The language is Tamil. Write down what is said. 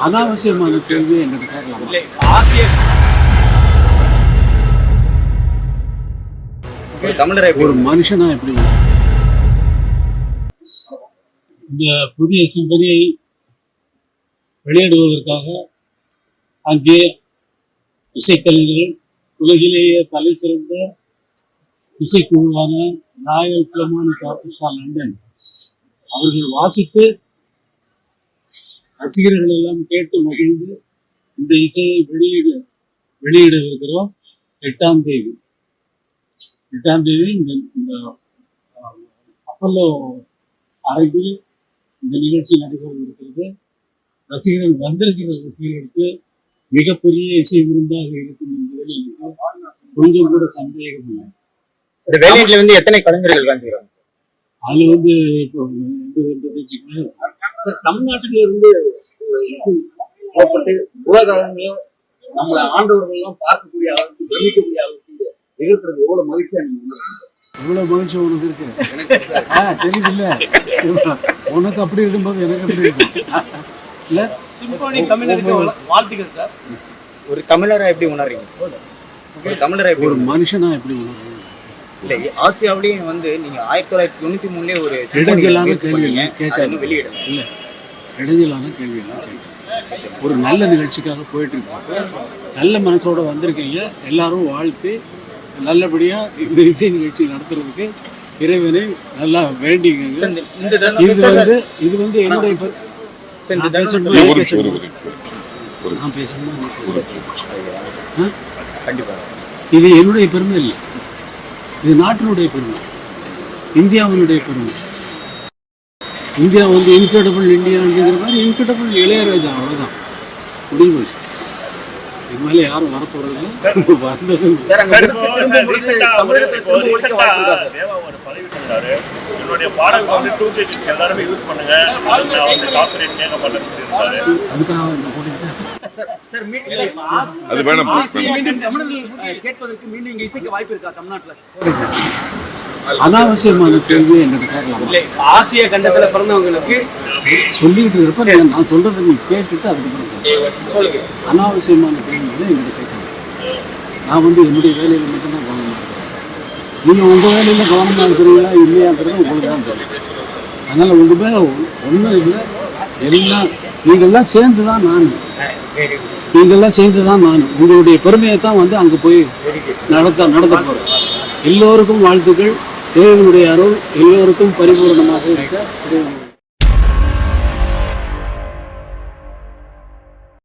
அனாவசியமான கேள்வி எங்கிட்ட கேட்கலாம். ஒரு மனுஷனா எப்படி இந்த புதிய சிம்பனியை வெளியிடுவதற்காக அங்கே இசைக்கலைஞர்கள் உலகிலேயே தலை சிறந்த இசைக்குழுவான ராயல் பிலமானிக் ஆர்கெஸ்ட்ரா லண்டன் அவர்கள் வாசித்து ரசிகர்கள் எல்லாம் கேட்டு மகிழ்ந்து இந்த இசையை வெளியிட இருக்கிறோம். 8ஆம் தேதி இந்த அப்பல்லோ அரங்கில் இந்த நிகழ்ச்சி நடைபெற இருக்கிறது. ரசிகர்கள் வந்திருக்கிற ரசிகர்களுக்கு மிகப்பெரிய இசை விருந்தாக இருக்கும் என்பதில் எனக்கு கொஞ்சம் கூட சந்தேகம் இல்லை. எத்தனை கலைஞர்கள் வாங்குகிறாங்க? அது இப்போ 80-85 தமிழ்நாட்டில இருந்து இசை புறப்பட்டு உலக அளவிலும் நம்மளை ஆண்டவர்கள்லாம் பார்க்கக்கூடிய அளவுக்கு பிரமிக்கக்கூடிய அளவுக்கு நிகழ்த்துறது எவ்வளவு மகிழ்ச்சியா நீங்க எவ்வளவு மகிழ்ச்சி உனக்கு இருக்கு தெரியல. உனக்கு அப்படி இருக்கும்போது எனக்கு அப்படி இருக்கு இல்ல. சிம்பனி தமிழருக்கு வாழ்த்துக்கள் சார். ஒரு தமிழரா எப்படி உணர்றீங்க? ஒரு மனுஷனா எப்படி உணர்றீங்க? இல்ல ஆசியாவிலேயும் நீங்க 1993 ஒரு இடைஞ்சலான கேள்வி வெளியிடல இல்ல. இடைஞ்சலான கேள்வி எல்லாம் ஒரு நல்ல நிகழ்ச்சிக்காக போயிட்டு இருக்காங்க. நல்ல மனசோட வந்திருக்கீங்க. எல்லாரும் வாழ்த்து நல்லபடியா இந்த இசை நிகழ்ச்சி நடத்துறதுக்கு இறைவனை நல்லா வேண்டிக்கங்க. இது என்னுடைய இது என்னுடைய பெருமை இல்லை, இது நாட்டினுடைய பெருமை, இந்தியாவினுடைய பெருமை. இந்தியா இன்கிரெடிபிள் இந்தியாங்கிற மாதிரி இன்கிரெடிபிள் இளையராஜா, அவ்வளோதான் முடிவு போச்சு. இது மேலே யாரும் வரப்போறது வந்தது. அனாவசியமான கேள்வி எங்கிட்ட கேட்கலாம். ஆசிய கண்டத்துல பிறந்தவங்களுக்கு சொல்லிட்டு இருப்பேன். நான் சொல்றதை நீ கேட்டுட்டு அதுக்கப்புறம் அனாவசியமான கேள்வி எங்கிட்ட கேட்கலாம். நான் என்னுடைய வேலையில மட்டும்தான் கவனமா இருக்கிறேன். நீங்க உங்க வேலையில கவனமா இருக்கிறீங்களா இல்லையாங்கிறது உங்களுக்கு தான் தெரியும். அதனால உங்க மேல ஒன்றும் இல்லை, எல்லாம் நீங்கள்லாம் சேர்ந்துதான் நான் உங்களுடைய பெருமையை தான் அங்கே போய் நடத்த போகிறேன். எல்லோருக்கும் வாழ்த்துக்கள். இறைவனுடைய அருள் எல்லோருக்கும் பரிபூர்ணமாக இருக்க